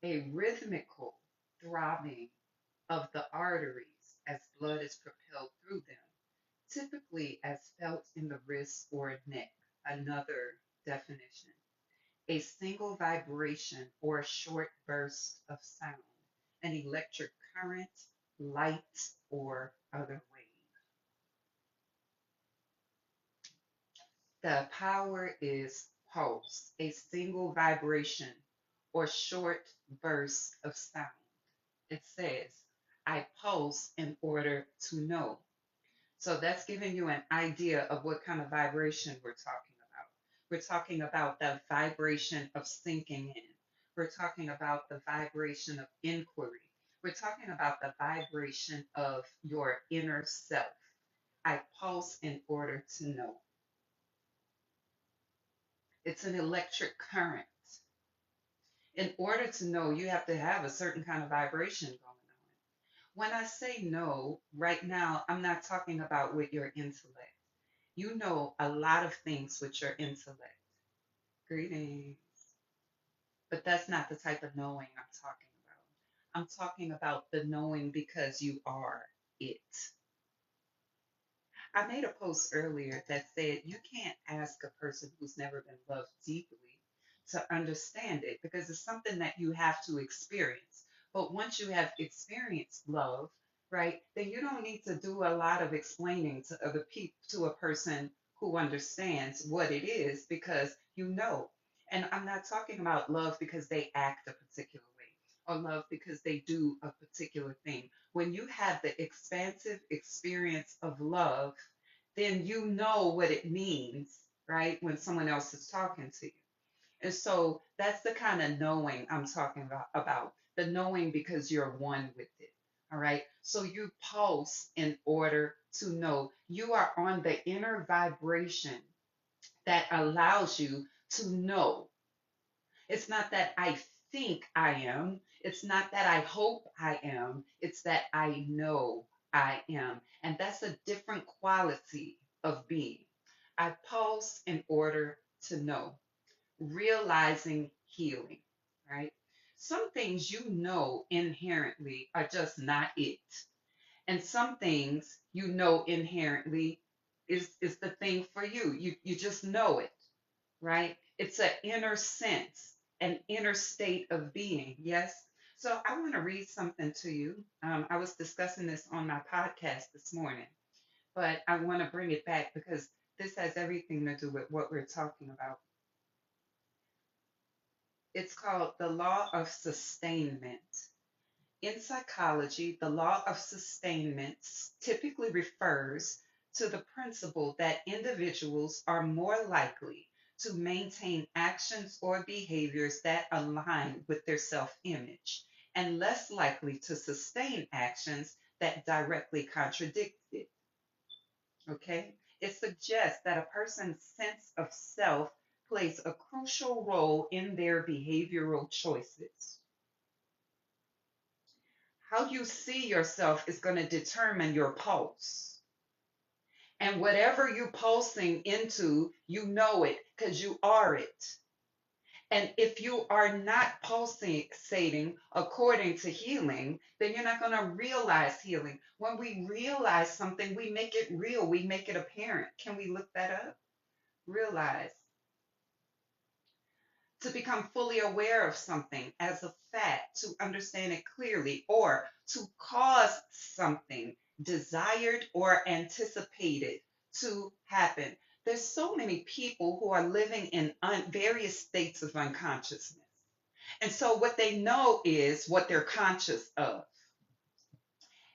a rhythmical throbbing of the arteries as blood is propelled through them, typically as felt in the wrist or neck. Another definition: a single vibration or short burst of sound, an electric current, light, or other wave. The power is pulse, a single vibration or short burst of sound. It says, I pulse in order to know. So that's giving you an idea of what kind of vibration we're talking about. We're talking about the vibration of sinking in. We're talking about the vibration of inquiry. We're talking about the vibration of your inner self. I pulse in order to know. It's an electric current. In order to know, you have to have a certain kind of vibration going on. When I say no, right now, I'm not talking about with your intellect. You know a lot of things with your intellect. Greetings. But that's not the type of knowing I'm talking about. I'm talking about the knowing because you are it. I made a post earlier that said you can't ask a person who's never been loved deeply to understand it because it's something that you have to experience. But once you have experienced love, right, then you don't need to do a lot of explaining to other people, to a person who understands what it is because you know. And I'm not talking about love because they act a particular way or love because they do a particular thing. When you have the expansive experience of love, then you know what it means, right? When someone else is talking to you. And so that's the kind of knowing I'm talking about the knowing because you're one with it. All right. So you pulse in order to know. You are on the inner vibration that allows you to know. It's not that I think I am. It's not that I hope I am. It's that I know I am. And that's a different quality of being. I pulse in order to know, realizing healing, right? Some things you know inherently are just not it. And some things you know inherently is the thing for you. You just know it, right? It's an inner sense, an inner state of being. Yes. So I want to read something to you. I was discussing this on my podcast this morning, but I want to bring it back because this has everything to do with what we're talking about. It's called the law of sustainment. In psychology, the law of sustainment typically refers to the principle that individuals are more likely to maintain actions or behaviors that align with their self image and less likely to sustain actions that directly contradict it. Okay? It suggests that a person's sense of self plays a crucial role in their behavioral choices. How you see yourself is going to determine your pulse. And whatever you're pulsing into, you know it because you are it. And if you are not pulsating according to healing, then you're not going to realize healing. When we realize something, we make it real, we make it apparent. Can we look that up? Realize. To become fully aware of something as a fact, to understand it clearly, or to cause something desired or anticipated to happen. There's so many people who are living in various states of unconsciousness. And so what they know is what they're conscious of,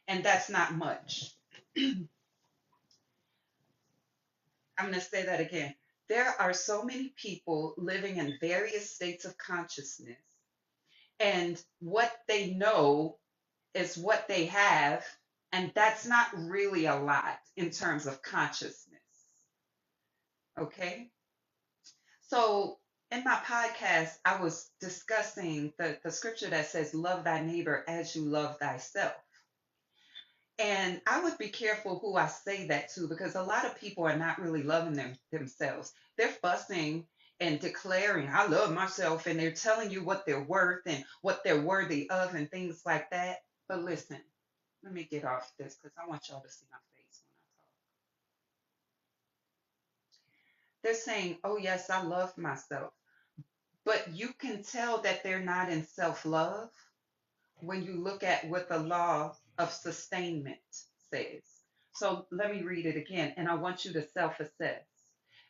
and that's not much. I'm going to say that again. There are so many people living in various states of consciousness, and what they know is what they have, and that's not really a lot in terms of consciousness. Okay, so in my podcast I was discussing the scripture that says love thy neighbor as you love thyself, and I would be careful who I say that to because a lot of people are not really loving themselves. They're fussing and declaring, I love myself, and they're telling you what they're worth and what they're worthy of and things like that. But listen, let me get off this because I want y'all to see my face when I talk. They're saying, oh, yes, I love myself. But you can tell that they're not in self love when you look at what the law of sustainment says. So let me read it again, and I want you to self assess.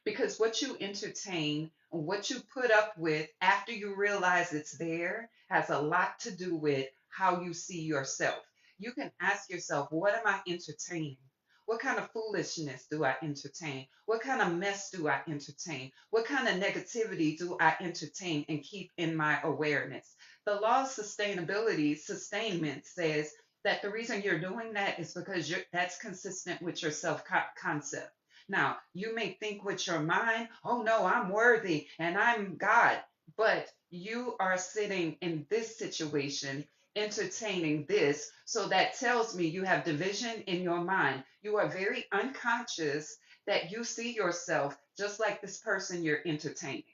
Because what you entertain, what you put up with after you realize it's there, has a lot to do with how you see yourself. You can ask yourself, what am I entertaining? What kind of foolishness do I entertain? What kind of mess do I entertain? What kind of negativity do I entertain and keep in my awareness? The law of sustainability, sustainment says that the reason you're doing that is because that's consistent with your self concept. Now, you may think with your mind, oh no, I'm worthy and I'm God, but you are sitting in this situation, entertaining this. So that tells me you have division in your mind. You are very unconscious that you see yourself just like this person you're entertaining.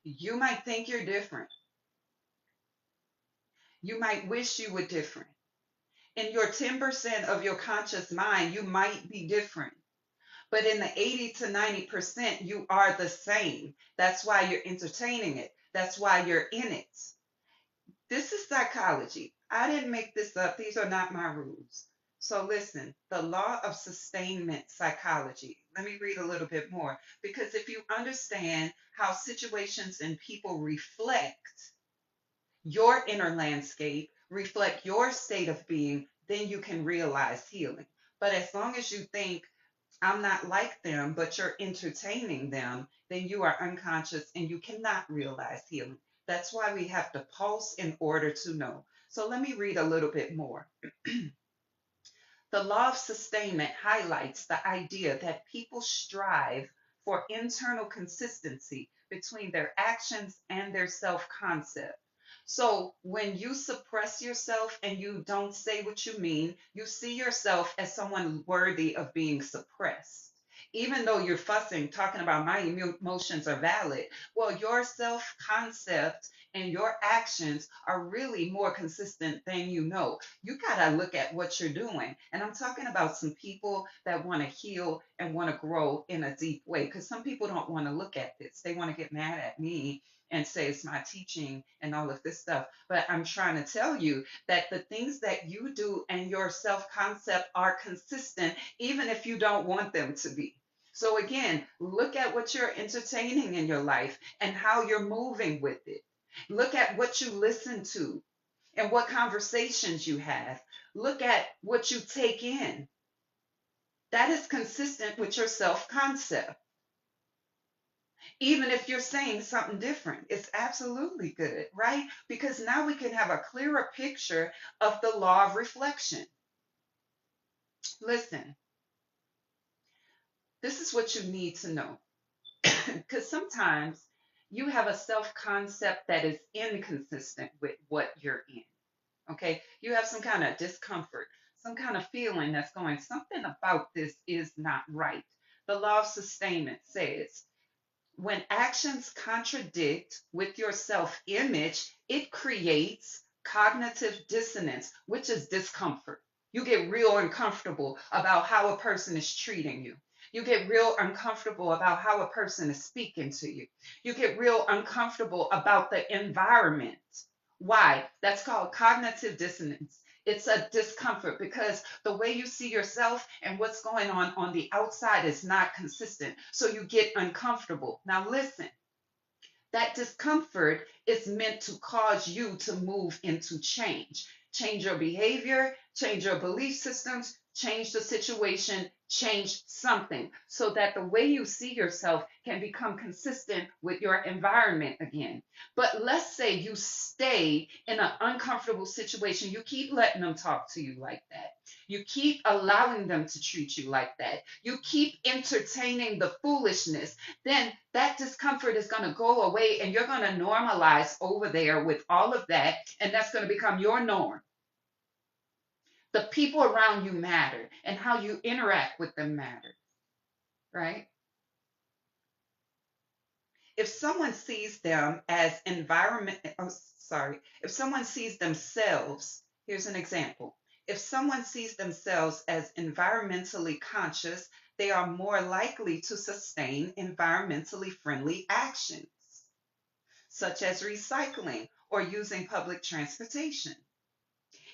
You might think you're different. You might wish you were different. In your 10% of your conscious mind, you might be different. But in the 80 to 90%, you are the same. That's why you're entertaining it. That's why you're in it. This is psychology. I didn't make this up. These are not my rules. So listen, the law of sustainment psychology. Let me read a little bit more because if you understand how situations and people reflect your inner landscape, reflect your state of being, then you can realize healing. But as long as you think, I'm not like them, but you're entertaining them, then you are unconscious and you cannot realize healing. That's why we have to pulse in order to know. So let me read a little bit more. The law of sustainment highlights the idea that people strive for internal consistency between their actions and their self concept. So when you suppress yourself and you don't say what you mean, you see yourself as someone worthy of being suppressed. Even though you're fussing, talking about my emotions are valid, well, your self concept and your actions are really more consistent than you know. You got to look at what you're doing. And I'm talking about some people that want to heal and want to grow in a deep way because some people don't want to look at this. They want to get mad at me and say it's my teaching and all of this stuff. But I'm trying to tell you that the things that you do and your self concept are consistent, even if you don't want them to be. So, again, look at what you're entertaining in your life and how you're moving with it. Look at what you listen to and what conversations you have. Look at what you take in. That is consistent with your self concept. Even if you're saying something different, it's absolutely good, right? Because now we can have a clearer picture of the law of reflection. Listen, this is what you need to know. Because sometimes you have a self concept that is inconsistent with what you're in. Okay, you have some kind of discomfort, some kind of feeling that's going, something about this is not right. The law of sustainment says when actions contradict with your self image, it creates cognitive dissonance, which is discomfort. You get real uncomfortable about how a person is treating you. You get real uncomfortable about how a person is speaking to you. You get real uncomfortable about the environment. Why? That's called cognitive dissonance. It's a discomfort because the way you see yourself and what's going on the outside is not consistent. So you get uncomfortable. Now, listen, that discomfort is meant to cause you to move into change. Change your behavior, change your belief systems, change the situation, change something so that the way you see yourself can become consistent with your environment again. But let's say you stay in an uncomfortable situation. You keep letting them talk to you like that. You keep allowing them to treat you like that. You keep entertaining the foolishness, then that discomfort is going to go away and you're going to normalize over there with all of that. And that's going to become your norm. The people around you matter and how you interact with them matter, right? If someone sees them as environment, oh, sorry, if someone sees themselves, here's an example. If someone sees themselves as environmentally conscious, they are more likely to sustain environmentally friendly actions, such as recycling or using public transportation.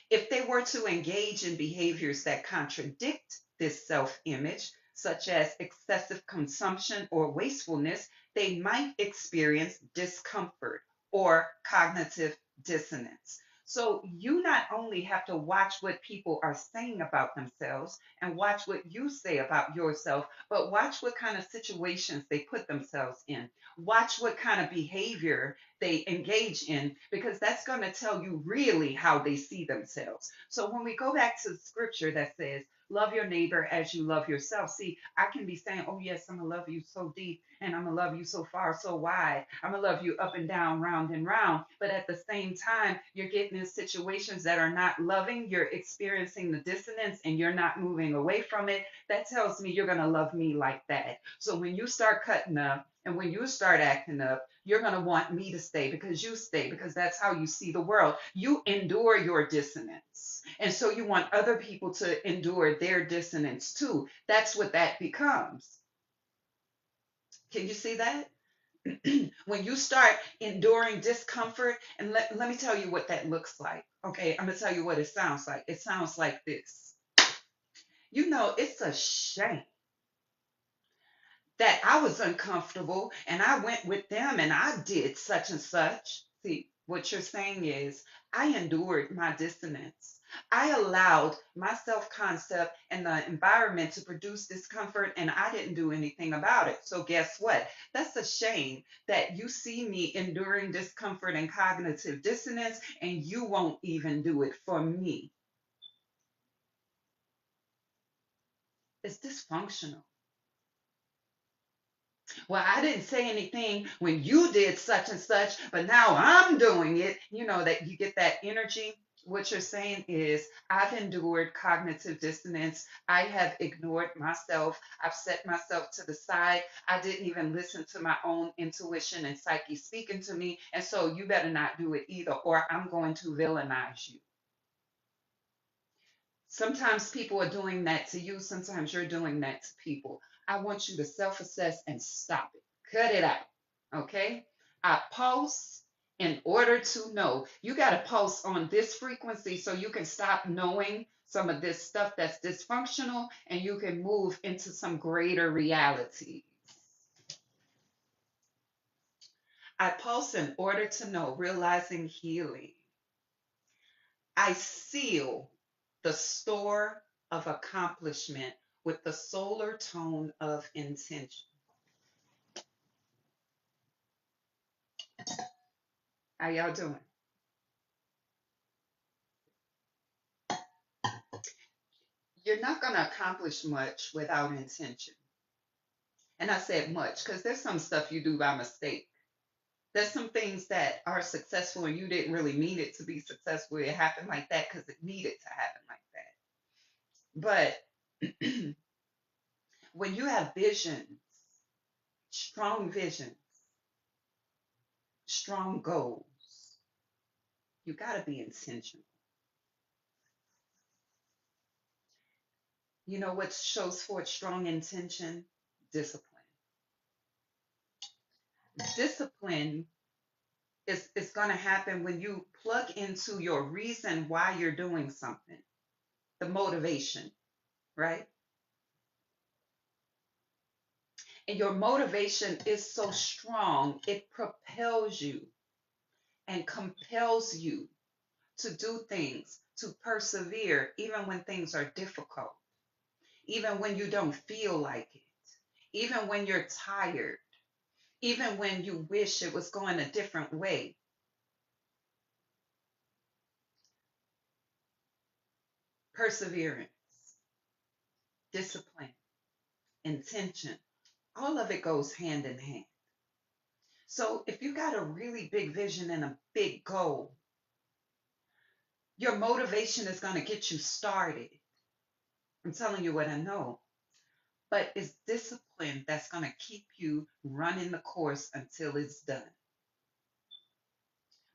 If they were to engage in behaviors that contradict this self image, such as excessive consumption or wastefulness, they might experience discomfort or cognitive dissonance. So, you not only have to watch what people are saying about themselves and watch what you say about yourself, but watch what kind of situations they put themselves in. Watch what kind of behavior they engage in, because that's going to tell you really how they see themselves. So when we go back to the scripture that says, love your neighbor as you love yourself. See, I can be saying, oh, yes, I'm going to love you so deep, and I'm going to love you so far, so wide. I'm going to love you up and down, round and round. But at the same time, you're getting in situations that are not loving. You're experiencing the dissonance and you're not moving away from it. That tells me you're going to love me like that. So when you start cutting up and when you start acting up, you're going to want me to stay because you stay, because that's how you see the world. You endure your dissonance. And so you want other people to endure their dissonance too. That's what that becomes. Can you see that? When you start enduring discomfort, and let me tell you what that looks like. Okay, I'm going to tell you what it sounds like. It sounds like this. It's a shame that I was uncomfortable and I went with them and I did such and such. See, what you're saying is, I endured my dissonance. I allowed my self concept and the environment to produce discomfort, and I didn't do anything about it. So, guess what? That's a shame that you see me enduring discomfort and cognitive dissonance, and you won't even do it for me. It's dysfunctional. Well, I didn't say anything when you did such and such, but now I'm doing it. That you get that energy. What you're saying is, I've endured cognitive dissonance. I have ignored myself. I've set myself to the side. I didn't even listen to my own intuition and psyche speaking to me. And so you better not do it either, or I'm going to villainize you. Sometimes people are doing that to you. Sometimes you're doing that to people. I want you to self assess and stop it. Cut it out. Okay? I pulse in order to know. You got to pulse on this frequency so you can stop knowing some of this stuff that's dysfunctional and you can move into some greater reality. I pulse in order to know, realizing healing. I seal the store of accomplishment with the solar tone of intention. How y'all doing? You're not going to accomplish much without intention. And I said much because there's some stuff you do by mistake. There's some things that are successful and you didn't really mean it to be successful. It happened like that because it needed to happen like that. But when you have visions, strong visions, strong goals, you got to be intentional. You know what shows forth strong intention? Discipline. Discipline is going to happen when you plug into your reason why you're doing something, the motivation, right? And your motivation is so strong, it propels you and compels you to do things, to persevere, even when things are difficult, even when you don't feel like it, even when you're tired, even when you wish it was going a different way. Perseverance, discipline, intention, all of it goes hand in hand. So if you got a really big vision and a big goal, your motivation is going to get you started. I'm telling you what I know. but it's discipline that's going to keep you running the course until it's done.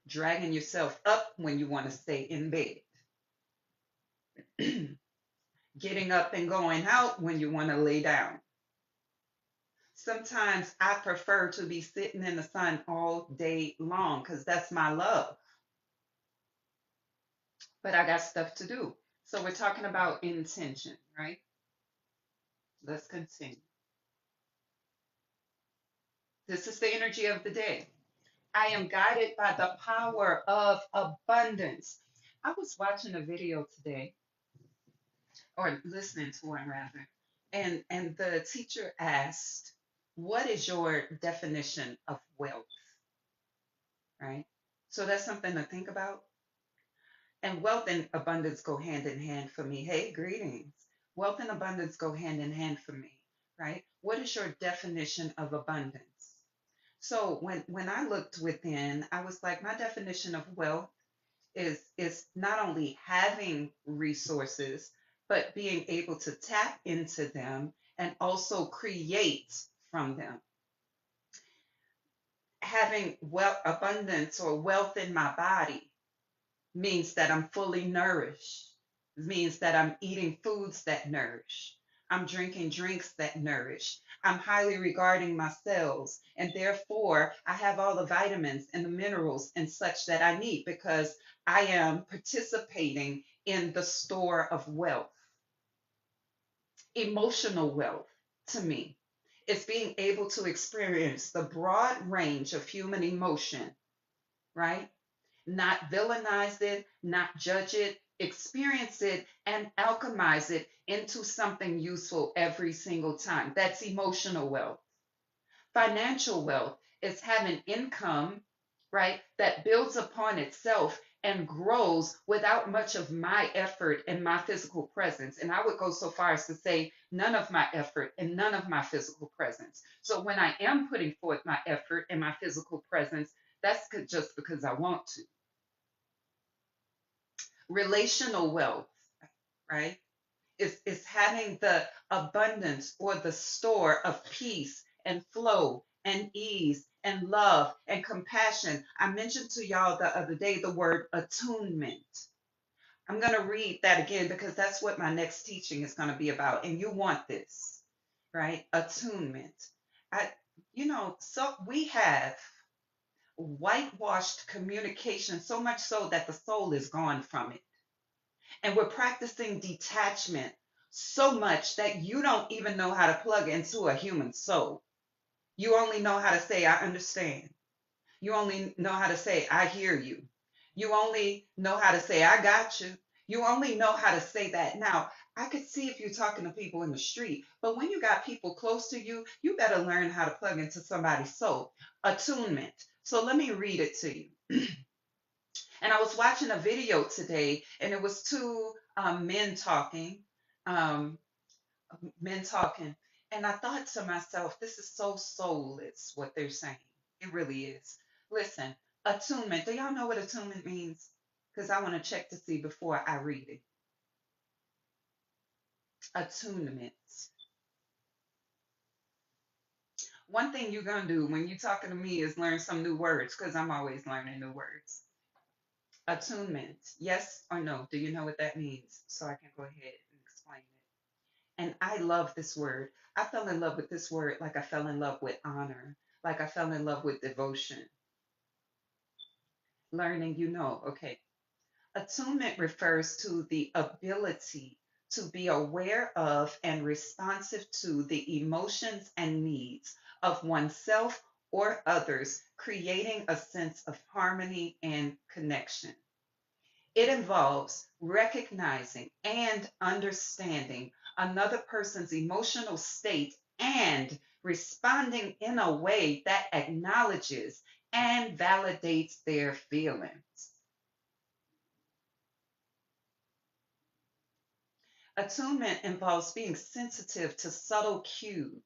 Dragging yourself up when you want to stay in bed, getting up and going out when you want to lay down. Sometimes I prefer to be sitting in the sun all day long because that's my love, but I got stuff to do. So we're talking about intention, right? Let's continue. This is the energy of the day. I am guided by the power of abundance. I was watching a video today, or listening to one rather, and the teacher asked, "What is your definition of wealth?" Right? So that's something to think about. And wealth and abundance go hand in hand for me. Hey, greetings. Wealth and abundance go hand in hand for me, right? What is your definition of abundance? So when I looked within, I was like, my definition of wealth is not only having resources, but being able to tap into them and also create from them. Having wealth, abundance, or wealth in my body means that I'm fully nourished, means that I'm eating foods that nourish. I'm drinking drinks that nourish. I'm highly regarding my cells, and therefore I have all the vitamins and the minerals and such that I need because I am participating in the store of wealth. Emotional wealth to me is being able to experience the broad range of human emotion, right? Not villainize it, not judge it, experience it, and alchemize it into something useful every single time. That's emotional wealth. Financial wealth is having income, right, that builds upon itself and grows without much of my effort and my physical presence. And I would go so far as to say none of my effort and none of my physical presence. So when I am putting forth my effort and my physical presence, that's just because I want to. Relational wealth, right? Is having the abundance or the store of peace and flow and ease and love and compassion. I mentioned to y'all the other day the word attunement. I'm going to read that again because that's what my next teaching is going to be about. And you want this, right? Attunement. I, so we have whitewashed communication so much so that the soul is gone from it. And we're practicing detachment so much that you don't even know how to plug into a human soul. You only know how to say, I understand. You only know how to say, I hear you. You only know how to say, I got you. You only know how to say that. Now, I could see if you're talking to people in the street, but when you got people close to you, you better learn how to plug into somebody's soul. Attunement. So let me read it to you. And I was watching a video today, and it was two um, men talking, and I thought to myself, this is so soulless what they're saying. It really is. Listen, attunement. Do y'all know what attunement means? Because I want to check to see before I read it. Attunement. One thing you're gonna do when you're talking to me is learn some new words, because I'm always learning new words. Attunement. Yes or no? Do you know what that means? So I can go ahead and explain it. And I love this word. I fell in love with this word like I fell in love with honor, like I fell in love with devotion. Learning, okay. Attunement refers to the ability to be aware of and responsive to the emotions and needs of oneself or others, creating a sense of harmony and connection. It involves recognizing and understanding another person's emotional state and responding in a way that acknowledges and validates their feelings. Attunement involves being sensitive to subtle cues,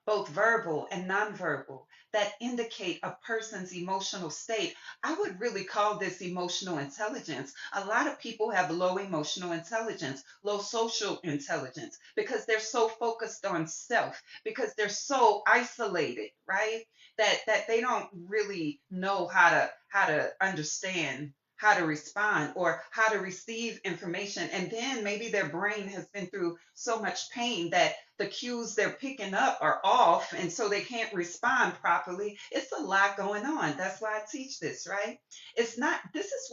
both verbal and nonverbal, that indicate a person's emotional state. I would really call this emotional intelligence. A lot of people have low emotional intelligence, low social intelligence, because they're so focused on self, because they're so isolated, right? That they don't really know how to understand, how to respond, or how to receive information. And then maybe their brain has been through so much pain that the cues they're picking up are off, and so they can't respond properly. It's a lot going on. That's why I teach this, right? It's not, this is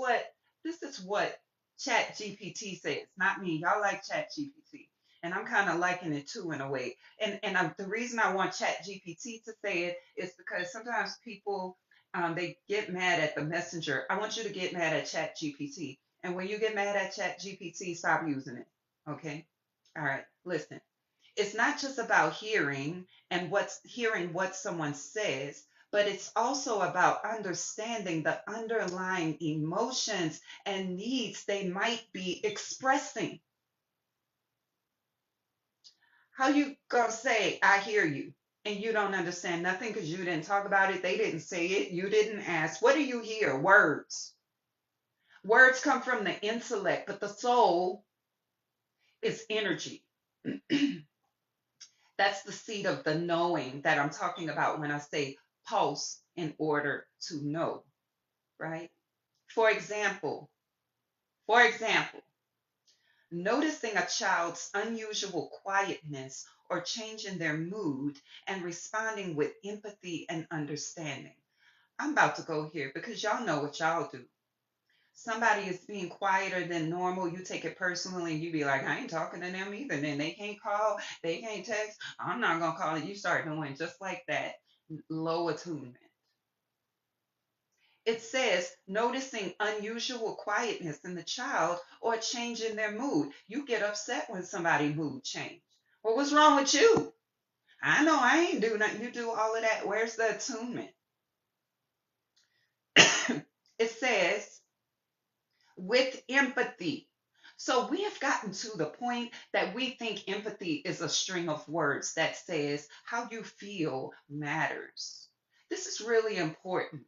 what Chat GPT says, not me. Y'all like Chat GPT. And I'm kind of liking it too in a way. And the reason I want Chat GPT to say it is because sometimes people, they get mad at the messenger. I want you to get mad at Chat GPT. And when you get mad at Chat GPT, stop using it. Okay? All right. Listen, it's not just about hearing what someone says, but it's also about understanding the underlying emotions and needs they might be expressing. How you gonna say I hear you and you don't understand nothing because you didn't talk about it, they didn't say it, you didn't ask? What do you hear? Words. Words come from the intellect, but the soul is energy. That's the seed of the knowing that I'm talking about when I say pulse in order to know, right? For example, for example, noticing a child's unusual quietness or change in their mood and responding with empathy and understanding. I'm about to go here because y'all know what y'all do. Somebody is being quieter than normal, you take it personally, and you be like, I ain't talking to them either. Then they can't call, they can't text. I'm not gonna call it. You start doing just like that. Low attunement. It says noticing unusual quietness in the child or a change in their mood. You get upset when somebody's mood change. Well, what's wrong with you? I know I ain't do nothing. You do all of that. Where's the attunement? It says with empathy. So we have gotten to the point that we think empathy is a string of words that says how you feel matters. This is really important.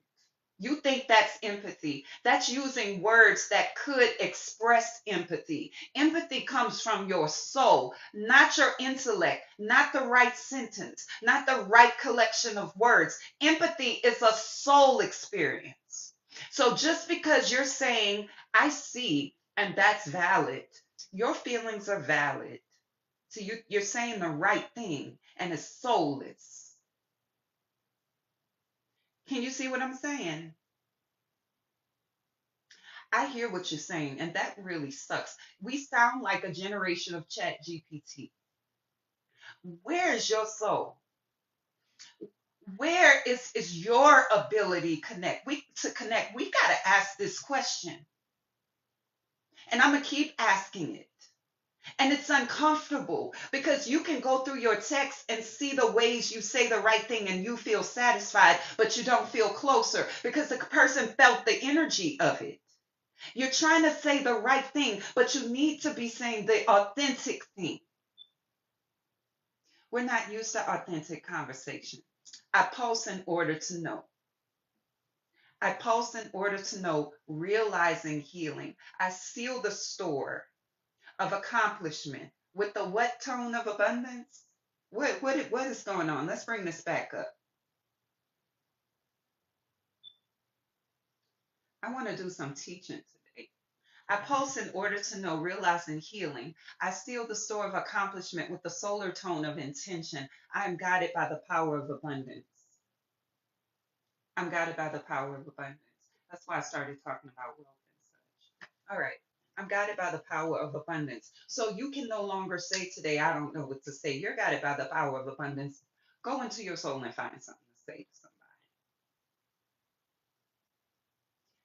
You think that's empathy. That's using words that could express empathy. Empathy comes from your soul, not your intellect, not the right sentence, not the right collection of words. Empathy is a soul experience. So just because you're saying, I see, and that's valid, your feelings are valid. So you're saying the right thing, and it's soulless. Can you see what I'm saying? I hear what you're saying, and that really sucks. We sound like a generation of Chat GPT. Where is your soul? Where is your ability to connect? We got to ask this question. And I'm gonna keep asking it. And it's uncomfortable because you can go through your text and see the ways you say the right thing and you feel satisfied, but you don't feel closer because the person felt the energy of it. You're trying to say the right thing, but you need to be saying the authentic thing. We're not used to authentic conversation. I pulse in order to know. I pulse in order to know, realizing healing. I seal the store of accomplishment with the what tone of abundance? What is going on? Let's bring this back up. I want to do some teaching today. I pulse in order to know, realizing healing. I seal the store of accomplishment with the solar tone of intention. I am guided by the power of abundance. I'm guided by the power of abundance. That's why I started talking about wealth and such. All right. I'm guided by the power of abundance. So you can no longer say today, I don't know what to say. You're guided by the power of abundance. Go into your soul and find something to say to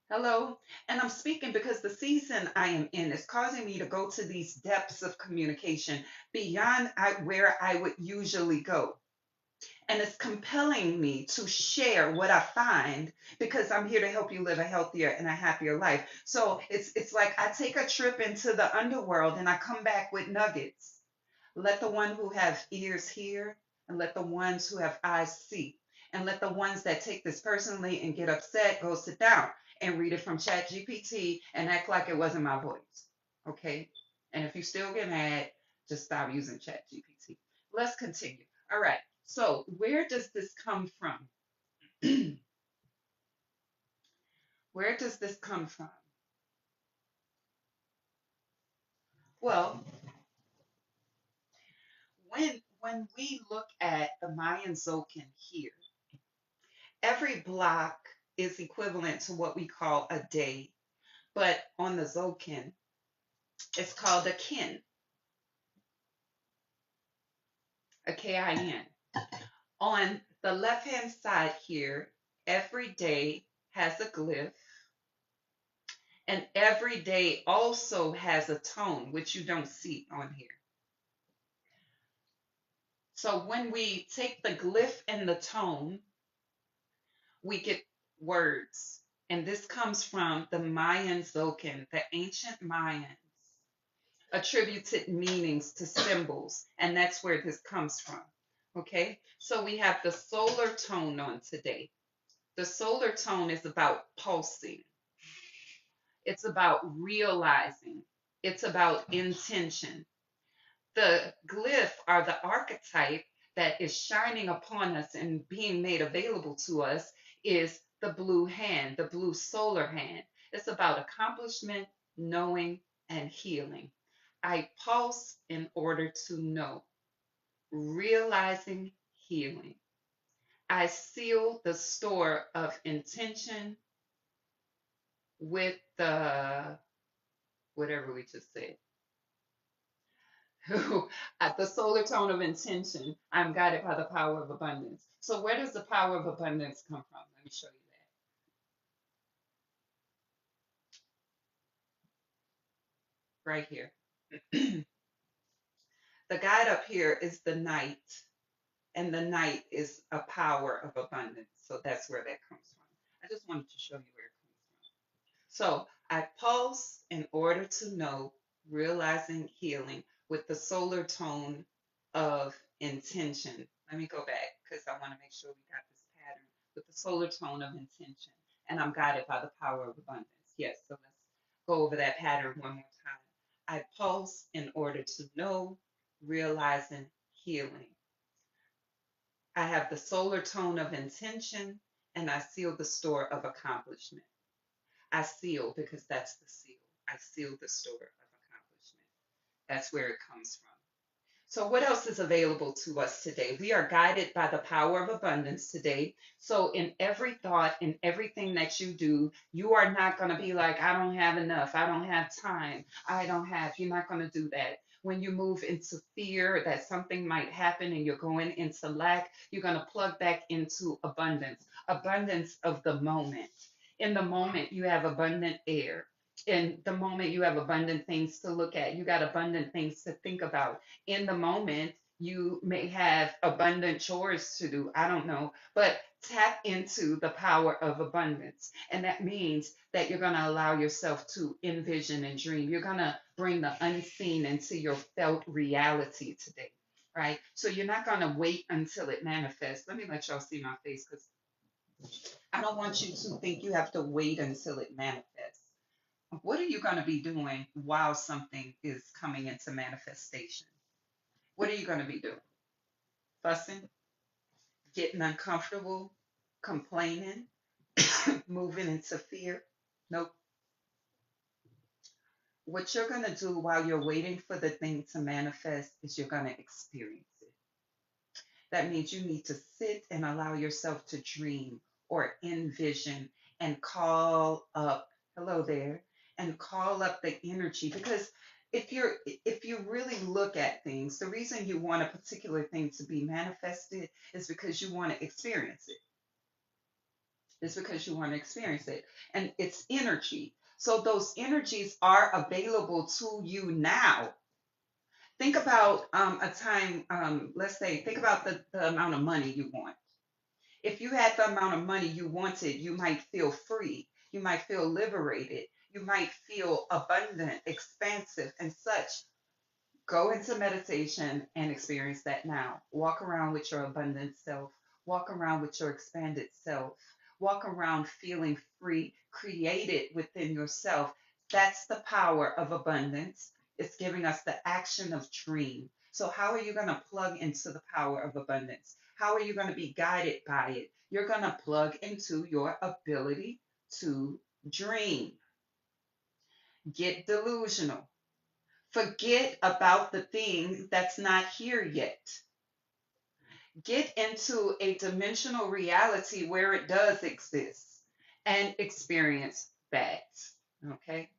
somebody. Hello. And I'm speaking because the season I am in is causing me to go to these depths of communication beyond where I would usually go. And it's compelling me to share what I find because I'm here to help you live a healthier and a happier life. So it's like I take a trip into the underworld and I come back with nuggets. Let the one who have ears hear. and let the ones who have eyes see. And let the ones that take this personally and get upset go sit down and read it from Chat GPT and act like it wasn't my voice. Okay? And if you still get mad, just stop using Chat GPT. Let's continue. All right. So, where does this come from? Where does this come from? Well, when we look at the Mayan Zocan here, every block is equivalent to what we call a day, but on the Zocan, it's called a kin, a Kin. On the left hand side here, every day has a glyph, and every day also has a tone, which you don't see on here. So when we take the glyph and the tone, we get words. And this comes from the Mayan Zocan, the ancient Mayans attributed meanings to symbols, and that's where this comes from. Okay, so we have the solar tone on today. The solar tone is about pulsing, it's about realizing, it's about intention. The glyph are the archetype that is shining upon us and being made available to us is the blue hand, the blue solar hand. It's about accomplishment, knowing, and healing. I pulse in order to know, realizing, healing. I seal the store of intention with the whatever we just said. At the solar tone of intention, I'm guided by the power of abundance. So, where does the power of abundance come from? Let me show you that right here. The guide up here is the night, and the night is a power of abundance. So, that's where that comes from. I just wanted to show you where it comes from. So, I pulse in order to know, realizing healing with the solar tone of intention. Let me go back because I want to make sure we got this pattern with the solar tone of intention. And I'm guided by the power of abundance. Yes, so let's go over that pattern one more time. I pulse in order to know, realizing healing. I have the solar tone of intention and I seal the store of accomplishment. I seal because that's the seal. I seal the store of accomplishment. That's where it comes from. So, what else is available to us today? We are guided by the power of abundance today. So, in every thought, in everything that you do, you are not going to be like, I don't have enough. I don't have time. I don't have. You're not going to do that. When you move into fear that something might happen and you're going into lack, you're going to plug back into abundance, abundance of the moment. In the moment, you have abundant air. In the moment, you have abundant things to look at. You got abundant things to think about. In the moment, you may have abundant chores to do. I don't know. But tap into the power of abundance. And that means that you're going to allow yourself to envision and dream. You're going to bring the unseen into your felt reality today. Right? So you're not going to wait until it manifests. Let me let y'all see my face because I don't want you to think you have to wait until it manifests. What are you going to be doing while something is coming into manifestation? What are you going to be doing? Fussing, getting uncomfortable, complaining, moving into fear? Nope. What you're going to do while you're waiting for the thing to manifest is you're going to experience it. That means you need to sit and allow yourself to dream or envision and call up, hello there, and call up the energy because if you really look at things, the reason you want a particular thing to be manifested is because you want to experience it. It's because you want to experience it. And it's energy. So those energies are available to you now. Think about a time, let's say, think about the amount of money you want. If you had the amount of money you wanted, you might feel free. You might feel liberated. You might feel abundant, expansive, and such. Go into meditation and experience that now. Walk around with your abundant self. Walk around with your expanded self. Walk around feeling free, created within yourself. That's the power of abundance. It's giving us the action of dream. So, how are you going to plug into the power of abundance? How are you going to be guided by it? You're going to plug into your ability to dream. Get delusional. Forget about the thing that's not here yet. Get into a dimensional reality where it does exist and experience that. Okay?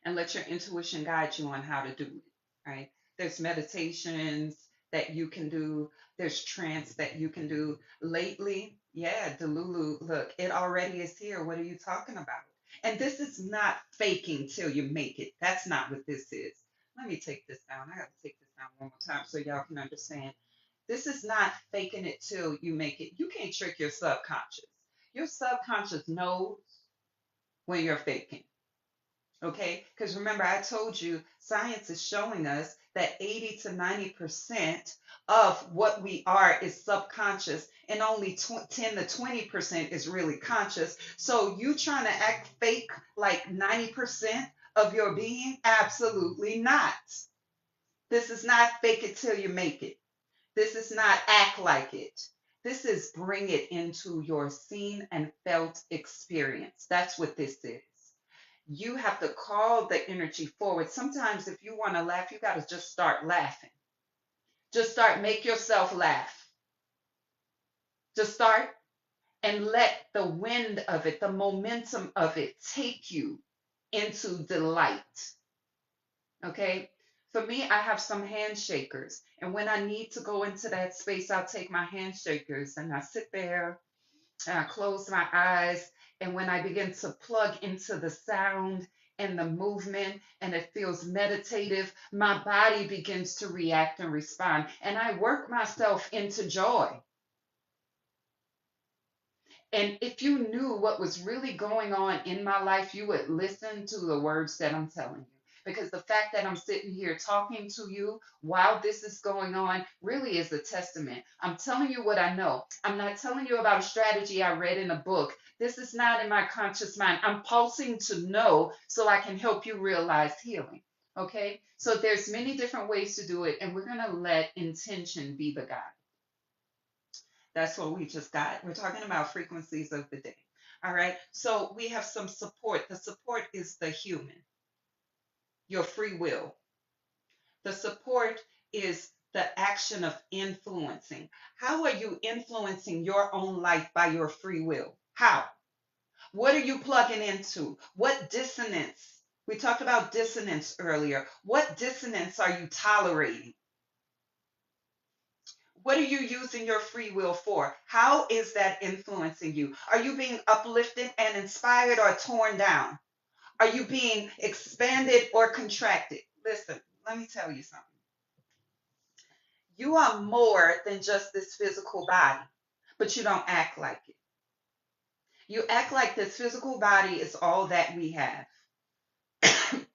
And let your intuition guide you on how to do it, right? There's meditations that you can do, there's trance that you can do. Lately, yeah, Delulu, look, it already is here. What are you talking about? And this is not faking till you make it. That's not what this is. Let me take this down. I got to take this down one more time so y'all can understand. This is not faking it till you make it. You can't trick your subconscious. Your subconscious knows when you're faking. Okay, because remember, I told you science is showing us that 80 to 90% of what we are is subconscious, and only 10 to 20% is really conscious. So, you trying to act fake like 90% of your being? Absolutely not. This is not fake it till you make it. This is not act like it. This is bring it into your seen and felt experience. That's what this is. You have to call the energy forward. Sometimes if you want to laugh, you got to just start laughing. Just start, make yourself laugh. Just start and let the wind of it, the momentum of it take you into delight. Okay? For me, I have some handshakers. And when I need to go into that space, I'll take my handshakers and I sit there and I close my eyes. And when I begin to plug into the sound and the movement, and it feels meditative, my body begins to react and respond. And I work myself into joy. And if you knew what was really going on in my life, you would listen to the words that I'm telling you. Because the fact that I'm sitting here talking to you while this is going on really is a testament. I'm telling you what I know. I'm not telling you about a strategy I read in a book. This is not in my conscious mind. I'm pulsing to know so I can help you realize healing. Okay? So there's many different ways to do it, and we're going to let intention be the guide. That's what we just got. We're talking about frequencies of the day. All right. So we have some support. The support is the human, your free will. The support is the action of influencing. How are you influencing your own life by your free will? How? What are you plugging into? What dissonance? We talked about dissonance earlier. What dissonance are you tolerating? What are you using your free will for? How is that influencing you? Are you being uplifted and inspired or torn down? Are you being expanded or contracted? Listen, let me tell you something. You are more than just this physical body, but you don't act like it. You act like this physical body is all that we have.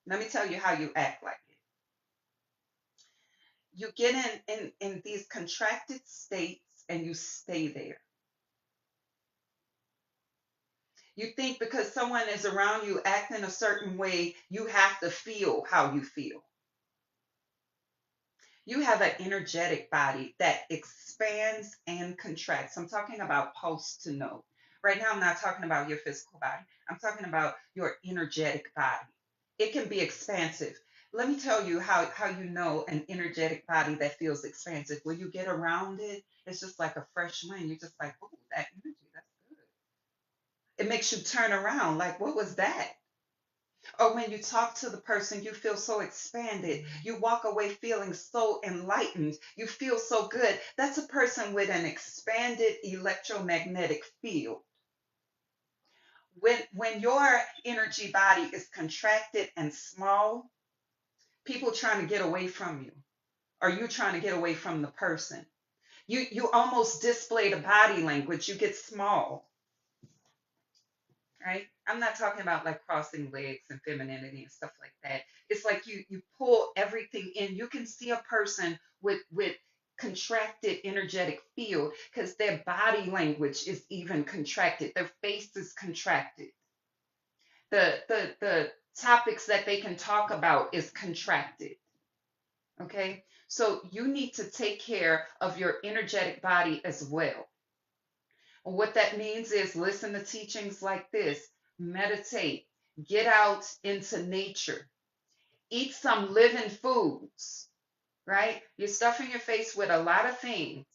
Let me tell you how you act like it. You get in these contracted states and you stay there. You think because someone is around you acting a certain way, you have to feel how you feel. You have an energetic body that expands and contracts. I'm talking about pulse to node. Right now, I'm not talking about your physical body. I'm talking about your energetic body. It can be expansive. Let me tell you how you know an energetic body that feels expansive. When you get around it, it's just like a fresh wind. You're just like, oh, that energy, that's good. It makes you turn around, like, what was that? Or when you talk to the person, you feel so expanded. You walk away feeling so enlightened. You feel so good. That's a person with an expanded electromagnetic field. When your energy body is contracted and small, people trying to get away from you, or you trying to get away from the person. You almost display the body language. You get small. right? I'm not talking about like crossing legs and femininity and stuff like that. It's like you pull everything in. You can see a person with contracted energetic field because their body language is even contracted. Their face is contracted. The topics that they can talk about is contracted. Okay? So you need to take care of your energetic body as well. What that means is listen to teachings like this, meditate, get out into nature, eat some living foods, right? You're stuffing your face with a lot of things.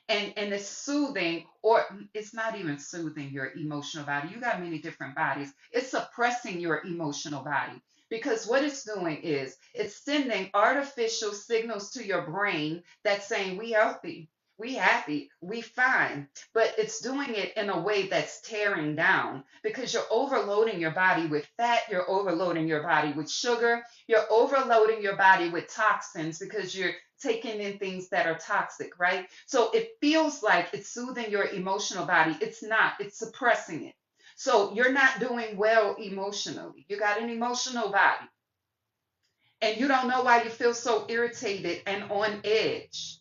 And it's soothing, or it's not even soothing your emotional body. You got many different bodies. It's suppressing your emotional body because what it's doing is it's sending artificial signals to your brain that's saying we healthy, we happy, we fine, but it's doing it in a way that's tearing down because you're overloading your body with fat, you're overloading your body with sugar, you're overloading your body with toxins because you're taking in things that are toxic, right? So it feels like it's soothing your emotional body. It's not, it's suppressing it. So you're not doing well emotionally. You got an emotional body and you don't know why you feel so irritated and on edge.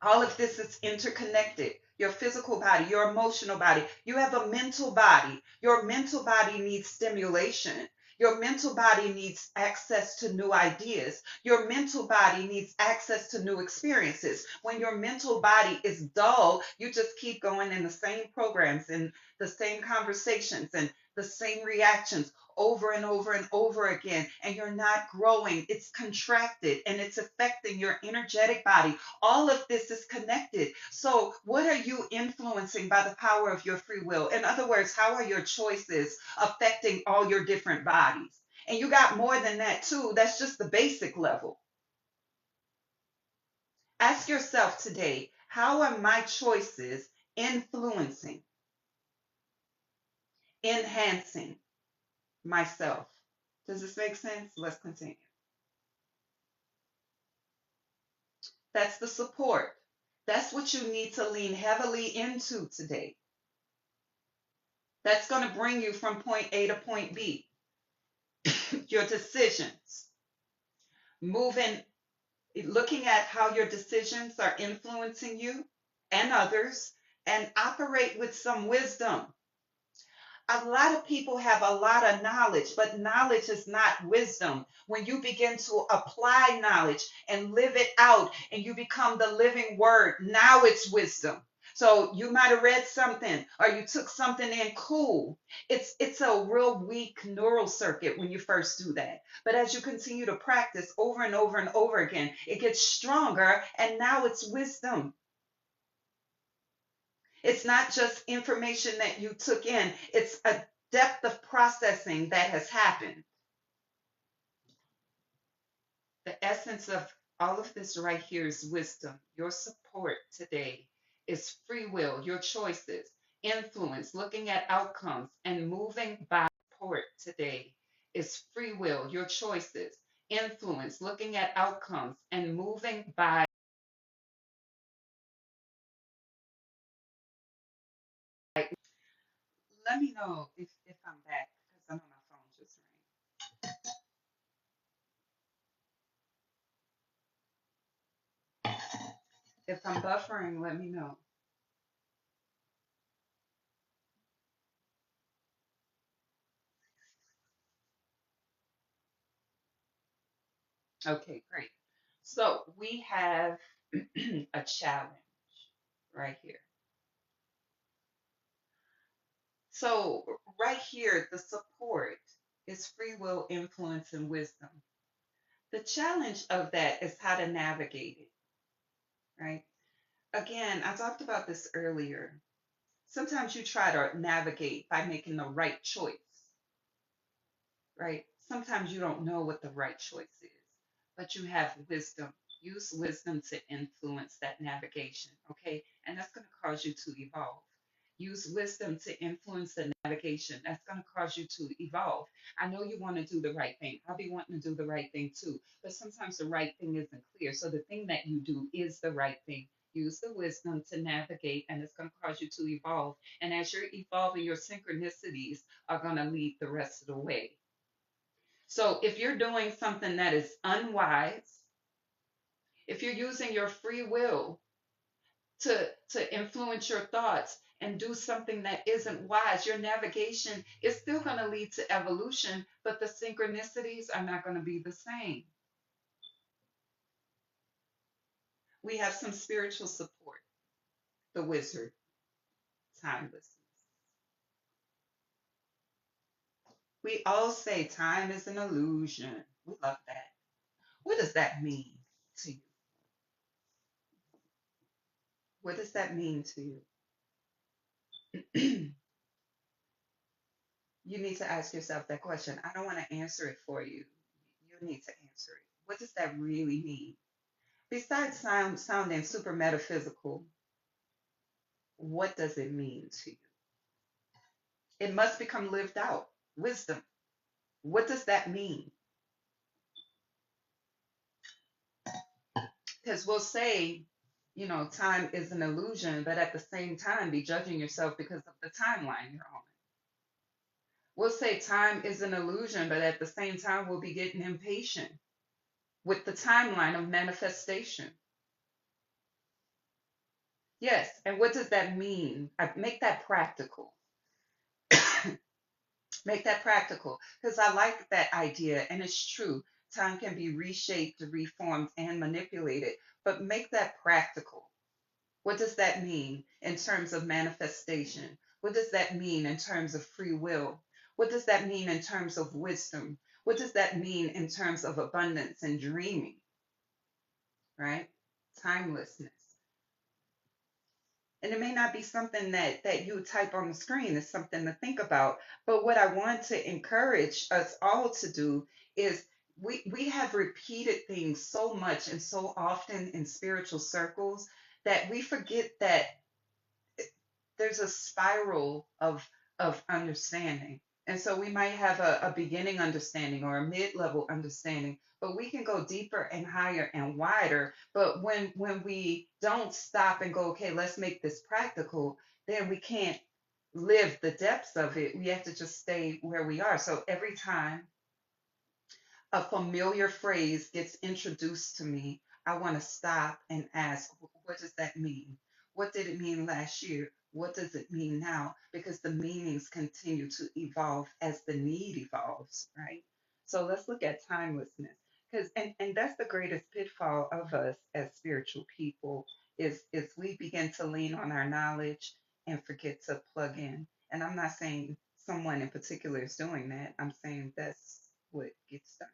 All of this is interconnected. Your physical body, your emotional body. You have a mental body. Your mental body needs stimulation. Your mental body needs access to new ideas. Your mental body needs access to new experiences. When your mental body is dull, you just keep going in the same programs and the same conversations and the same reactions over and over and over again, and you're not growing. It's contracted and it's affecting your energetic body. All of this is connected. So, what are you influencing by the power of your free will? In other words, how are your choices affecting all your different bodies? And you got more than that, too. That's just the basic level. Ask yourself today, how are my choices influencing, enhancing myself? Does this make sense? Let's continue. That's the support. That's what you need to lean heavily into today. That's going to bring you from point A to point B. Your decisions, moving, looking at how your decisions are influencing you and others, and operate with some wisdom. A lot of people have a lot of knowledge, but knowledge is not wisdom. When you begin to apply knowledge and live it out and you become the living word, now it's wisdom. So you might have read something or you took something in, cool. It's a real weak neural circuit when you first do that. But as you continue to practice over and over and over again, it gets stronger and now it's wisdom. It's not just information that you took in, it's a depth of processing that has happened. The essence of all of this right here is wisdom. Your support today is free will, your choices, influence, looking at outcomes, and moving by support today is free will, your choices, influence, looking at outcomes, and moving by. Let me know if I'm back because I know my phone just rang. If I'm buffering, let me know. Okay, great. So we have a challenge right here. So right here, the support is free will, influence, and wisdom. The challenge of that is how to navigate it, right? Again, I talked about this earlier. Sometimes you try to navigate by making the right choice, right? Sometimes you don't know what the right choice is, but you have wisdom. Use wisdom to influence that navigation, okay? And that's going to cause you to evolve. Use wisdom to influence the navigation. That's going to cause you to evolve. I know you want to do the right thing. I'll be wanting to do the right thing too, but sometimes the right thing isn't clear. So the thing that you do is the right thing. Use the wisdom to navigate, and it's going to cause you to evolve. And as you're evolving, your synchronicities are going to lead the rest of the way. So if you're doing something that is unwise, if you're using your free will to influence your thoughts and do something that isn't wise, your navigation is still going to lead to evolution, but the synchronicities are not going to be the same. We have some spiritual support. The wizard, timelessness. We all say time is an illusion. We love that. What does that mean to you? What does that mean to you? You need to ask yourself that question. I don't want to answer it for you. You need to answer it. What does that really mean? Besides sounding super metaphysical, what does it mean to you? It must become lived out. Wisdom. What does that mean? Because we'll say, time is an illusion, but at the same time be judging yourself because of the timeline you're on. We'll say time is an illusion, but at the same time we'll be getting impatient with the timeline of manifestation. Yes, and what does that mean? Make that practical. Make that practical because I like that idea and it's true. Time can be reshaped, reformed, and manipulated, but make that practical. What does that mean in terms of manifestation? What does that mean in terms of free will? What does that mean in terms of wisdom? What does that mean in terms of abundance and dreaming, right? Timelessness. And it may not be something that you type on the screen. It's something to think about. But what I want to encourage us all to do is we have repeated things so much and so often in spiritual circles that we forget that there's a spiral of understanding. And so we might have a beginning understanding or a mid-level understanding, but we can go deeper and higher and wider. But when we don't stop and go, okay, let's make this practical, then we can't live the depths of it. We have to just stay where we are. So every time a familiar phrase gets introduced to me, I want to stop and ask, what does that mean? What did it mean last year? What does it mean now? Because the meanings continue to evolve as the need evolves, right? So let's look at timelessness. And that's the greatest pitfall of us as spiritual people is we begin to lean on our knowledge and forget to plug in. And I'm not saying someone in particular is doing that. I'm saying that's what gets done.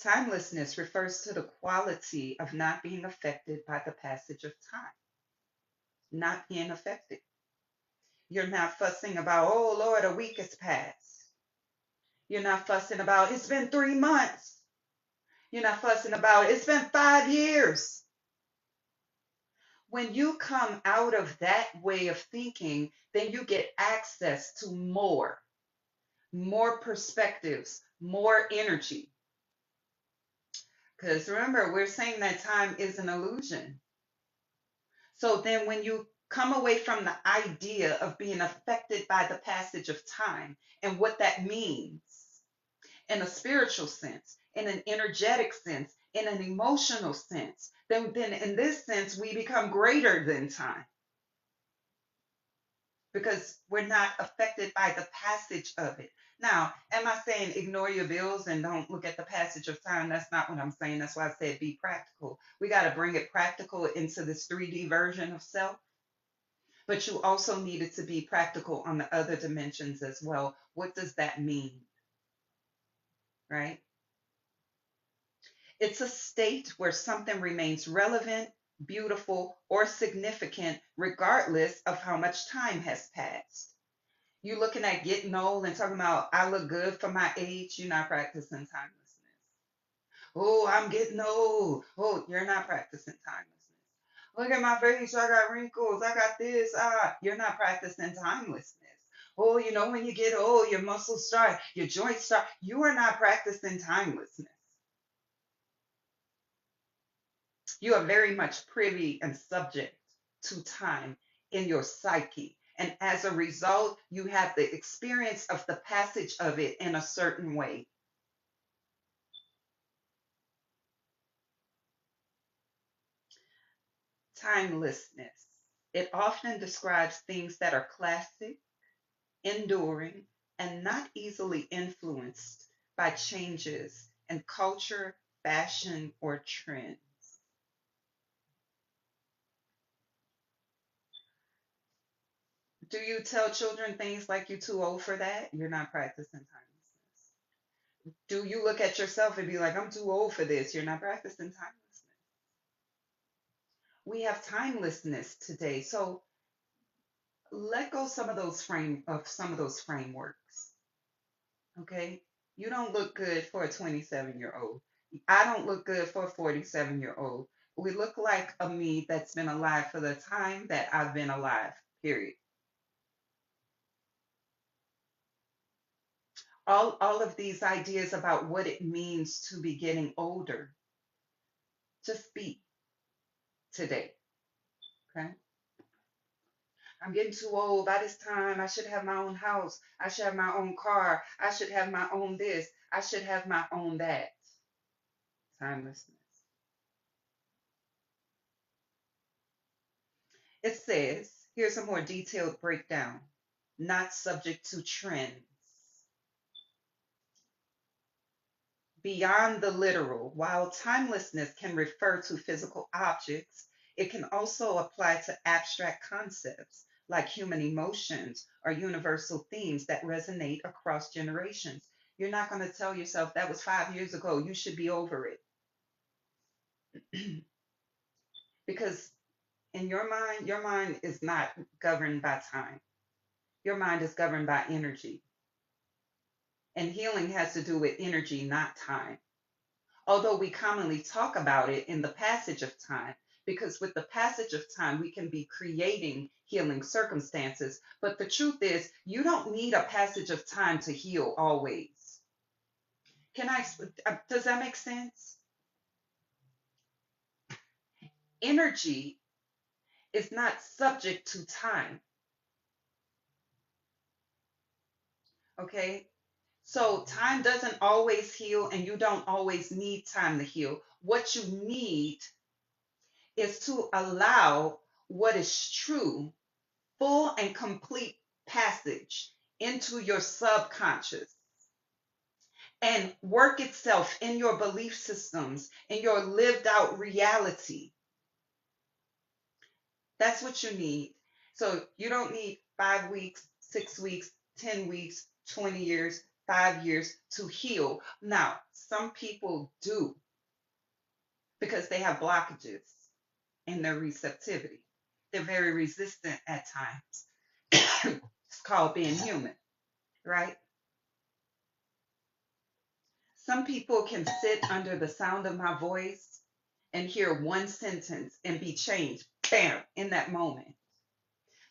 Timelessness refers to the quality of not being affected by the passage of time, not being affected. You're not fussing about, oh Lord, a week has passed. You're not fussing about, it's been 3 months. You're not fussing about, it's been 5 years. When you come out of that way of thinking, then you get access to more perspectives, more energy. Because remember, we're saying that time is an illusion. So then when you come away from the idea of being affected by the passage of time and what that means in a spiritual sense, in an energetic sense, in an emotional sense, then in this sense, we become greater than time because we're not affected by the passage of it. Now, am I saying ignore your bills and don't look at the passage of time? That's not what I'm saying. That's why I said be practical. We got to bring it practical into this 3D version of self. But you also needed to be practical on the other dimensions as well. What does that mean? Right? It's a state where something remains relevant, beautiful, or significant regardless of how much time has passed. You looking at getting old and talking about I look good for my age, you're not practicing timelessness. Oh, I'm getting old. Oh, you're not practicing timelessness. Look at my face, I got wrinkles, I got this. You're not practicing timelessness. Oh, when you get old, your muscles start, your joints start. You are not practicing timelessness. You are very much privy and subject to time in your psyche. And as a result, you have the experience of the passage of it in a certain way. Timelessness. It often describes things that are classic, enduring, and not easily influenced by changes in culture, fashion, or trends. Do you tell children things like you're too old for that? You're not practicing timelessness. Do you look at yourself and be like, I'm too old for this? You're not practicing timelessness. We have timelessness today. So let go some of those frameworks. Okay? You don't look good for a 27-year-old. I don't look good for a 47-year-old. We look like a me that's been alive for the time that I've been alive, period. All of these ideas about what it means to be getting older, just be today. Okay. I'm getting too old. By this time, I should have my own house. I should have my own car. I should have my own this. I should have my own that. Timelessness. It says, here's a more detailed breakdown. Not subject to trends. Beyond the literal, while timelessness can refer to physical objects, it can also apply to abstract concepts like human emotions or universal themes that resonate across generations. You're not going to tell yourself that was 5 years ago, you should be over it. Because in your mind is not governed by time. Your mind is governed by energy. And healing has to do with energy, not time. Although we commonly talk about it in the passage of time, because with the passage of time, we can be creating healing circumstances. But the truth is, you don't need a passage of time to heal always. Does that make sense? Energy is not subject to time. Okay. So time doesn't always heal, and you don't always need time to heal. What you need is to allow what is true, full and complete passage into your subconscious and work itself in your belief systems, in your lived out reality. That's what you need. So you don't need 5 weeks, 6 weeks, 10 weeks, 20 years, 5 years to heal. Now, some people do because they have blockages in their receptivity. They're very resistant at times. It's called being human, right? Some people can sit under the sound of my voice and hear one sentence and be changed, bam, in that moment.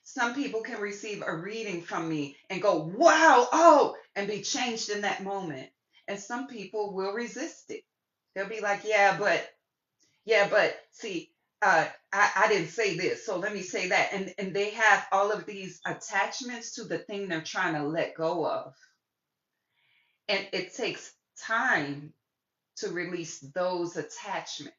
Some people can receive a reading from me and go, wow, oh, and be changed in that moment. And some people will resist it. They'll be like, yeah, but see, I didn't say this, so let me say that. And they have all of these attachments to the thing they're trying to let go of. And it takes time to release those attachments.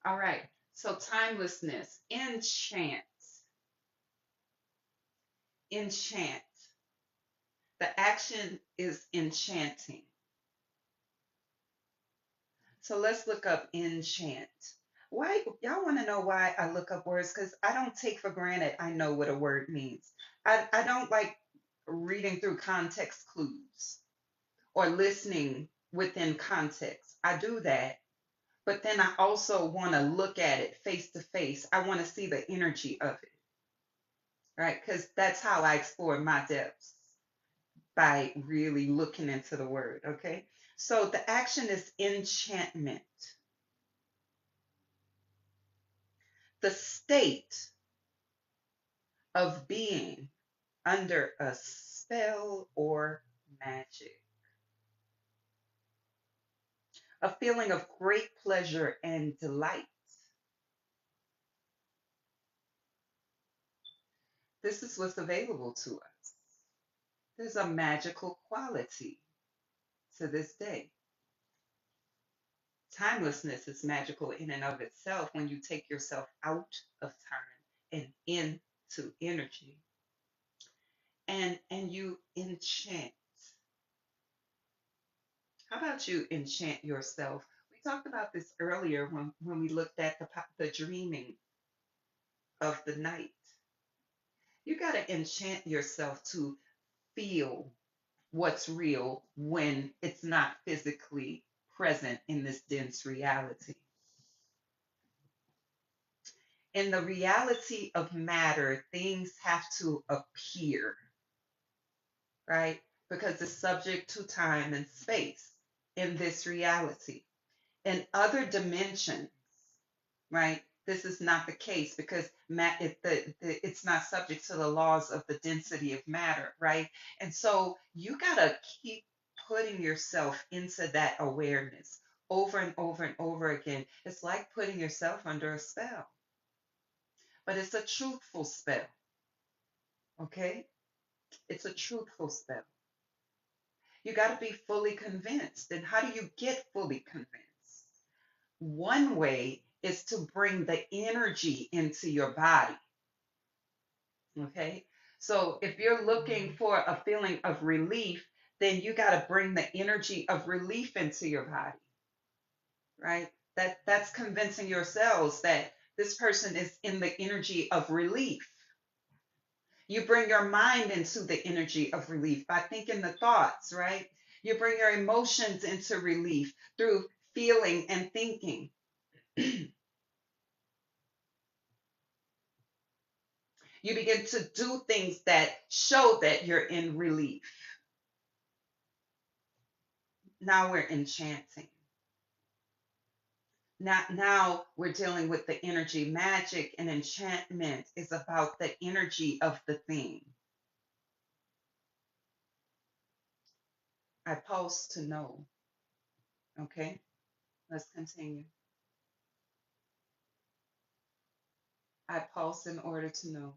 All right. So timelessness, enchant, enchant. The action is enchanting. So let's look up enchant. Why y'all want to know why I look up words? Because I don't take for granted I know what a word means. I don't like reading through context clues or listening within context. I do that, but then I also want to look at it face to face. I want to see the energy of it, right? Because that's how I explore my depths by really looking into the word, okay? So the action is enchantment. the state of being under a spell or magic, a feeling of great pleasure and delight. This is what's available to us. There's a magical quality to this day. Timelessness is magical in and of itself when you take yourself out of time and into energy, and you enchant. How about you enchant yourself? We talked about this earlier when we looked at the dreaming of the night. You got to enchant yourself to feel what's real when it's not physically present in this dense reality. In the reality of matter, things have to appear, right? Because it's subject to time and space in this reality. In other dimensions, right? This is not the case because it's not subject to the laws of the density of matter, right? And so you got to keep putting yourself into that awareness over and over and over again. It's like putting yourself under a spell, but it's a truthful spell, okay? It's a truthful spell. You got to be fully convinced. And how do you get fully convinced? One way is to bring the energy into your body. Okay. So if you're looking for a feeling of relief, then you got to bring the energy of relief into your body, right? That's convincing yourselves that this person is in the energy of relief. You bring your mind into the energy of relief by thinking the thoughts, right? You bring your emotions into relief through feeling and thinking. You begin to do things that show that you're in relief. Now we're enchanting. Now we're dealing with the energy. Magic and enchantment is about the energy of the thing. I pulse to know. Okay, let's continue. I pulse in order to know.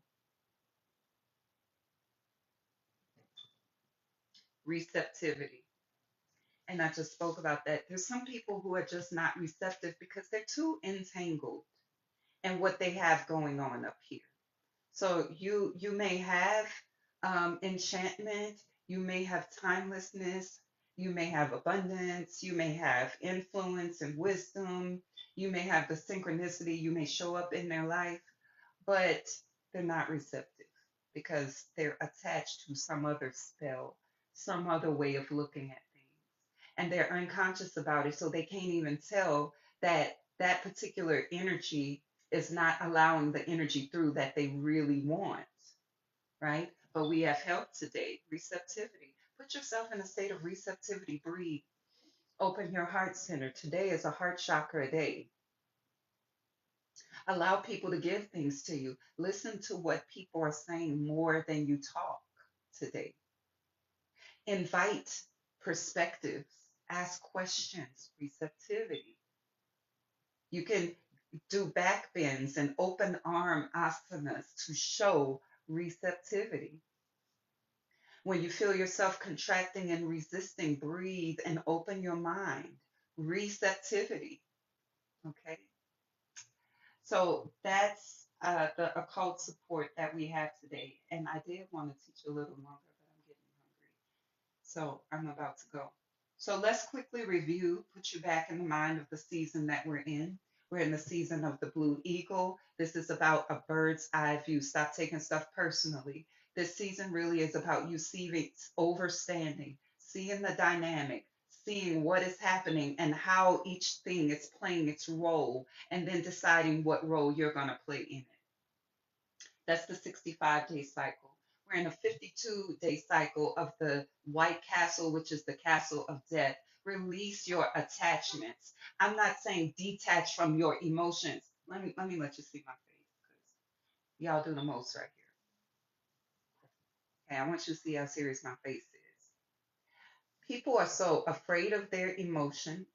Receptivity. And I just spoke about that. There's some people who are just not receptive because they're too entangled in what they have going on up here. So you may have enchantment, you may have timelessness, you may have abundance, you may have influence and wisdom, you may have the synchronicity, you may show up in their life, but they're not receptive because they're attached to some other spell, some other way of looking at things. And they're unconscious about it, so they can't even tell that that particular energy is not allowing the energy through that they really want, right? But we have help today, receptivity. Put yourself in a state of receptivity, breathe, open your heart center. Today is a heart chakra day. Allow people to give things to you. Listen to what people are saying more than you talk today. Invite perspectives, ask questions, receptivity. You can do back bends and open arm asanas to show receptivity. When you feel yourself contracting and resisting, breathe and open your mind. Receptivity. Okay. So that's the occult support that we have today. And I did want to teach a little longer, but I'm getting hungry. So I'm about to go. So let's quickly review, put you back in the mind of the season that we're in. We're in the season of the Blue Eagle. This is about a bird's eye view. Stop taking stuff personally. This season really is about you seeing, overstanding, seeing the dynamic, seeing what is happening and how each thing is playing its role, and then deciding what role you're going to play in it. That's the 65-day cycle. We're in a 52-day cycle of the White Castle, which is the castle of death. Release your attachments. I'm not saying detach from your emotions. Let me let you see my face. Y'all do the most right here. Okay, I want you to see how serious my face is. People are so afraid of their emotions.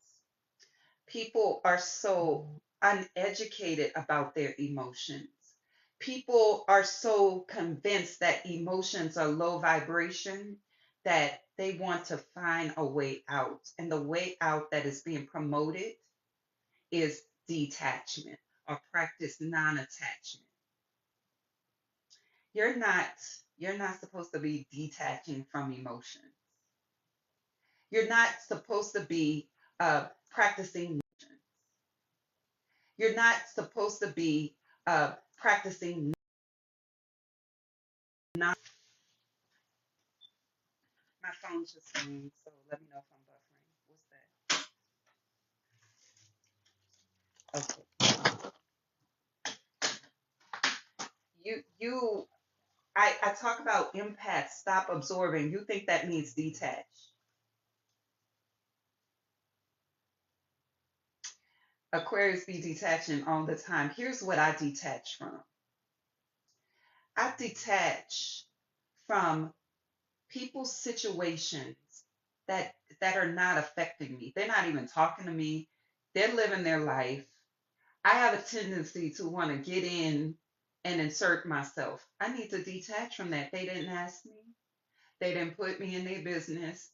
People are so uneducated about their emotions. People are so convinced that emotions are low vibration that they want to find a way out. And the way out that is being promoted is detachment or practice non-attachment. You're not you're not supposed to be detaching from emotions. You're not supposed to be practicing. You're not supposed to be practicing non. My phone's just ringing, so let me know if I'm buffering. What's that? Okay. I talk about impact, stop absorbing. You think that means detach. Aquarius be detaching all the time. Here's what I detach from. I detach from people's situations that are not affecting me. They're not even talking to me. They're living their life. I have a tendency to want to get in and insert myself. I need to detach from that. They didn't ask me. They didn't put me in their business.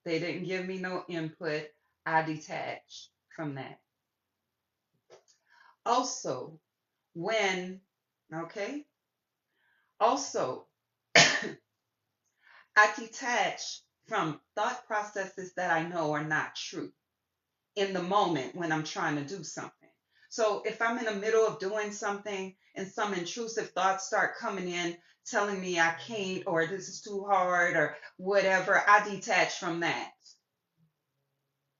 They didn't give me no input. I detach from that. Also, when, okay, also, I detach from thought processes that I know are not true in the moment when I'm trying to do something. So if I'm in the middle of doing something and some intrusive thoughts start coming in telling me I can't or this is too hard or whatever, I detach from that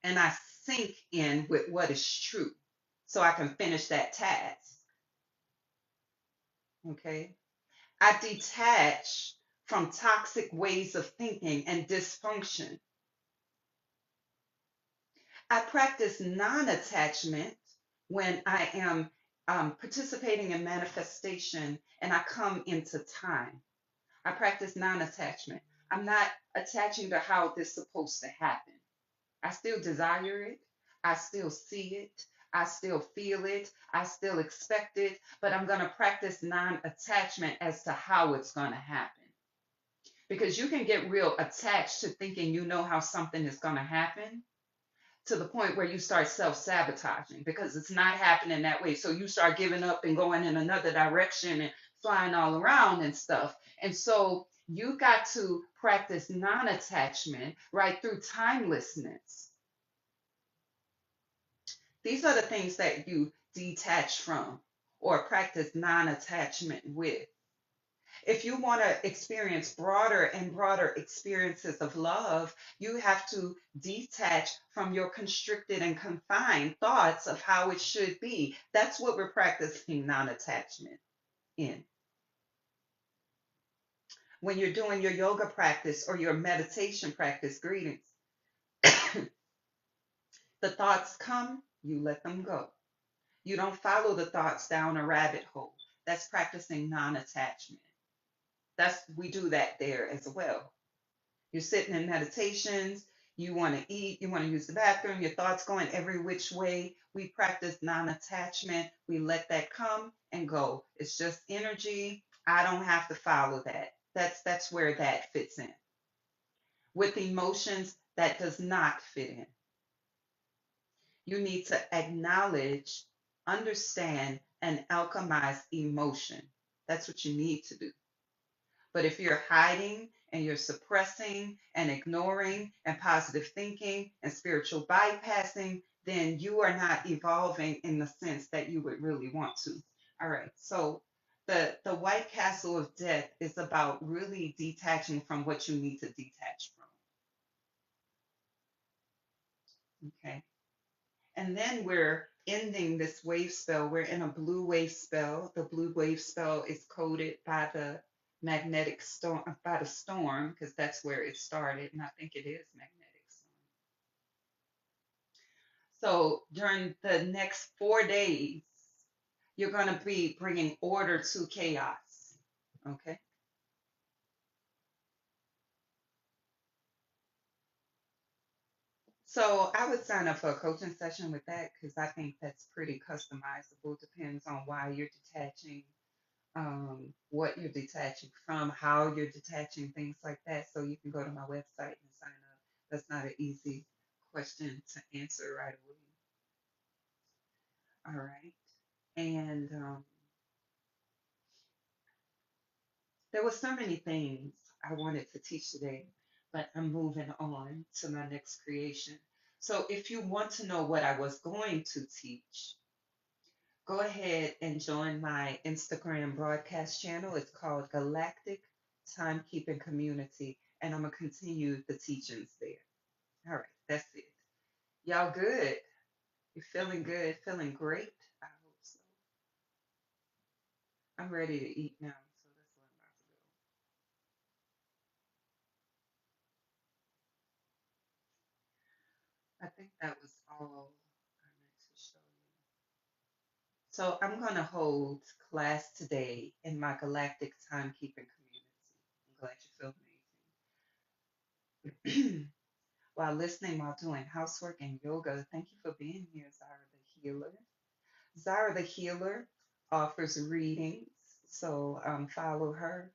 and I sink in with what is true so I can finish that task. Okay. I detach from toxic ways of thinking and dysfunction. I practice non attachment when I am participating in manifestation and I come into time. I practice non attachment. I'm not attaching to how this is supposed to happen. I still desire it. I still see it. I still feel it. I still expect it. But I'm going to practice non attachment as to how it's going to happen. Because you can get real attached to thinking you know how something is going to happen to the point where you start self sabotaging because it's not happening that way. So you start giving up and going in another direction and flying all around and stuff. And so you got to practice non attachment right through timelessness. These are the things that you detach from or practice non attachment with. If you want to experience broader and broader experiences of love, you have to detach from your constricted and confined thoughts of how it should be. That's what we're practicing non attachment in. When you're doing your yoga practice or your meditation practice, greetings, the thoughts come, you let them go. You don't follow the thoughts down a rabbit hole. That's practicing non attachment. That's we do that there as well. You're sitting in meditations, you want to eat, you want to use the bathroom, your thoughts going every which way. We practice non attachment. We let that come and go. It's just energy. I don't have to follow that. That's where that fits in. With emotions, that does not fit in. You need to acknowledge, understand, and alchemize emotion. That's what you need to do. But if you're hiding and you're suppressing and ignoring and positive thinking and spiritual bypassing, then you are not evolving in the sense that you would really want to. All right. So the White Castle of Death is about really detaching from what you need to detach from. Okay. And then we're ending this wave spell. We're in a blue wave spell. The blue wave spell is coded by the magnetic storm, by the storm, because that's where it started. And I think it is magnetic storm. So during the next 4 days, You're going to be bringing order to chaos. Okay. So I would sign up for a coaching session with that because I think that's pretty customizable. Depends on why you're detaching, what you're detaching from, how you're detaching, things like that. So you can go to my website and sign up. That's not an easy question to answer right away. All right. And there were so many things I wanted to teach today, but I'm moving on to my next creation. So if you want to know what I was going to teach, go ahead and join my Instagram broadcast channel. It's called Galactic Timekeeping Community, and I'm going to continue the teachings there. All right, that's it. Y'all good? You're feeling good? Feeling great? I hope so. I'm ready to eat now, so that's what I'm about to go. I think that was all I meant to show you. So I'm going to hold class today in my galactic timekeeping community. I'm glad you feel amazing. While listening, while doing housework and yoga, thank you for being here, Zara the Healer. Zara the Healer offers readings, so follow her.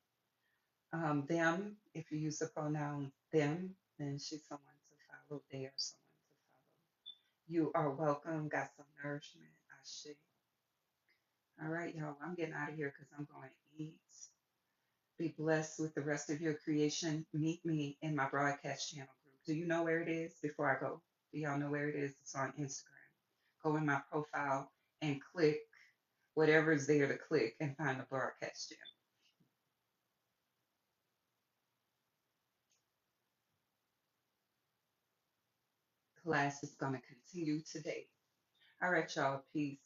Them, if you use the pronoun them, then she's someone to follow. They are someone to follow. You are welcome. Got some nourishment. I should. All right, y'all. I'm getting out of here because I'm going to eat. Be blessed with the rest of your creation. Meet me in my broadcast channel group. Do you know where it is before I go? Do y'all know where it is? It's on Instagram. Go in my profile and click whatever is there to click and find the broadcast channel. Class is going to continue today. All right, y'all. Peace.